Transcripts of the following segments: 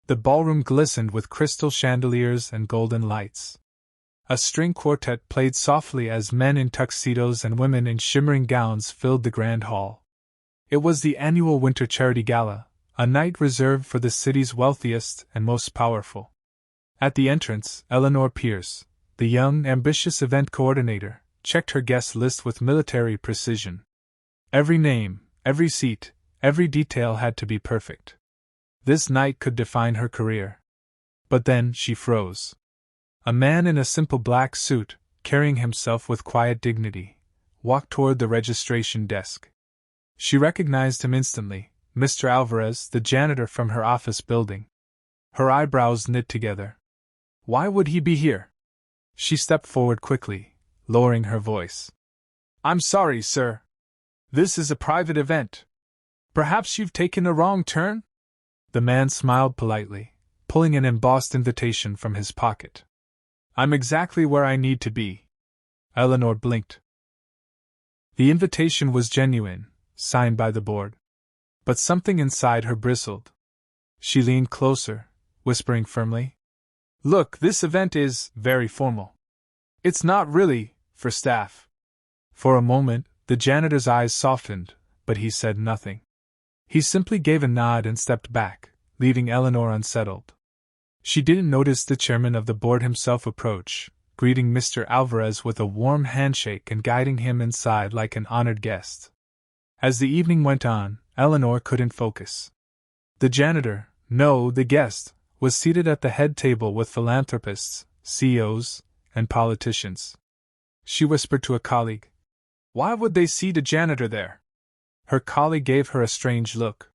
The ballroom glistened with crystal chandeliers and golden lights. A string quartet played softly as men in tuxedos and women in shimmering gowns filled the grand hall. It was the annual Winter Charity Gala, a night reserved for the city's wealthiest and most powerful. At the entrance, Eleanor Pierce, the young, ambitious event coordinator, checked her guest list with military precision. Every name, every seat, every detail had to be perfect. This night could define her career. But then she froze. A man in a simple black suit, carrying himself with quiet dignity, walked toward the registration desk. She recognized him instantly, Mr. Alvarez, the janitor from her office building. Her eyebrows knit together. Why would he be here? She stepped forward quickly, lowering her voice. I'm sorry, sir. This is a private event. Perhaps you've taken a wrong turn? The man smiled politely, pulling an embossed invitation from his pocket. I'm exactly where I need to be. Eleanor blinked. The invitation was genuine, signed by the board. But something inside her bristled. She leaned closer, whispering firmly, Look, this event is very formal. It's not really for staff. For a moment, the janitor's eyes softened, but he said nothing. He simply gave a nod and stepped back, leaving Eleanor unsettled. She didn't notice the chairman of the board himself approach, greeting Mr. Alvarez with a warm handshake and guiding him inside like an honored guest. As the evening went on, Eleanor couldn't focus. The janitor, no, the guest, was seated at the head table with philanthropists, CEOs, and politicians. She whispered to a colleague, Why would they see the janitor there? Her colleague gave her a strange look.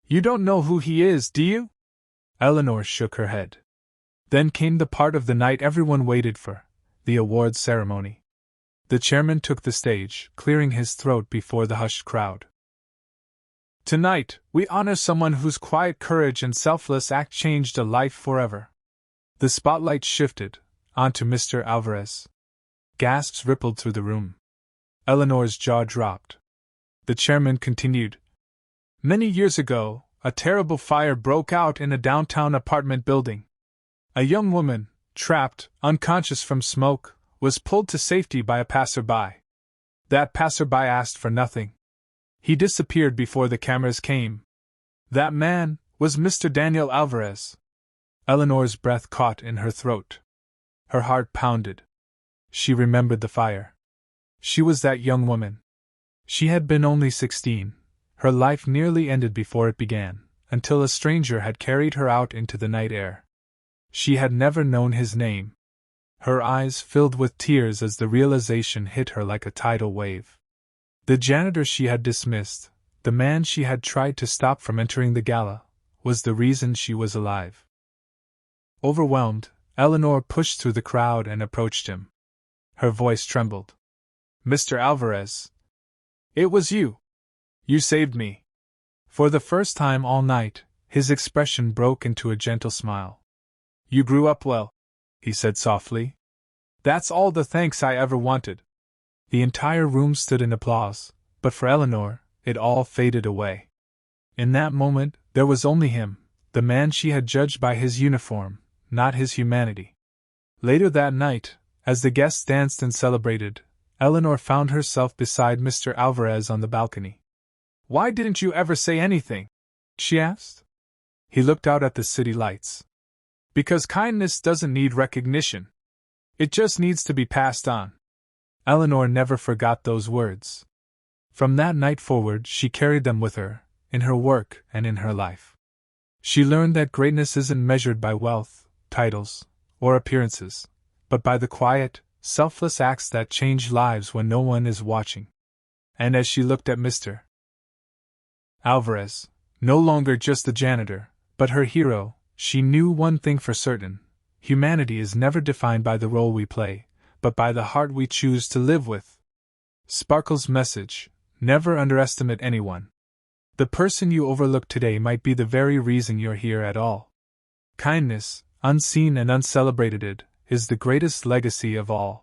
You don't know who he is, do you? Eleanor shook her head. Then came the part of the night everyone waited for, the awards ceremony. The chairman took the stage, clearing his throat before the hushed crowd. Tonight, we honor someone whose quiet courage and selfless act changed a life forever. The spotlight shifted, onto Mr. Alvarez. Gasps rippled through the room. Eleanor's jaw dropped. The chairman continued. Many years ago, a terrible fire broke out in a downtown apartment building. A young woman, trapped, unconscious from smoke, was pulled to safety by a passerby. That passerby asked for nothing. He disappeared before the cameras came. That man was Mr. Daniel Alvarez. Eleanor's breath caught in her throat. Her heart pounded. She remembered the fire. She was that young woman. She had been only 16. Her life nearly ended before it began, until a stranger had carried her out into the night air. She had never known his name. Her eyes filled with tears as the realization hit her like a tidal wave. The janitor she had dismissed, the man she had tried to stop from entering the gala, was the reason she was alive. Overwhelmed, Eleanor pushed through the crowd and approached him. Her voice trembled. Mr. Alvarez. It was you. You saved me. For the first time all night, his expression broke into a gentle smile. You grew up well, he said softly. That's all the thanks I ever wanted. The entire room stood in applause, but for Eleanor, it all faded away. In that moment, there was only him, the man she had judged by his uniform, not his humanity. Later that night, as the guests danced and celebrated, Eleanor found herself beside Mr. Alvarez on the balcony. Why didn't you ever say anything? She asked. He looked out at the city lights. Because kindness doesn't need recognition. It just needs to be passed on. Eleanor never forgot those words. From that night forward, she carried them with her, in her work and in her life. She learned that greatness isn't measured by wealth, titles, or appearances, but by the quiet, selfless acts that change lives when no one is watching. And as she looked at Mr. Alvarez, no longer just the janitor, but her hero, she knew one thing for certain: humanity is never defined by the role we play, but by the heart we choose to live with. Sparkle's message: never underestimate anyone. The person you overlook today might be the very reason you're here at all. Kindness, unseen and uncelebrated, is the greatest legacy of all.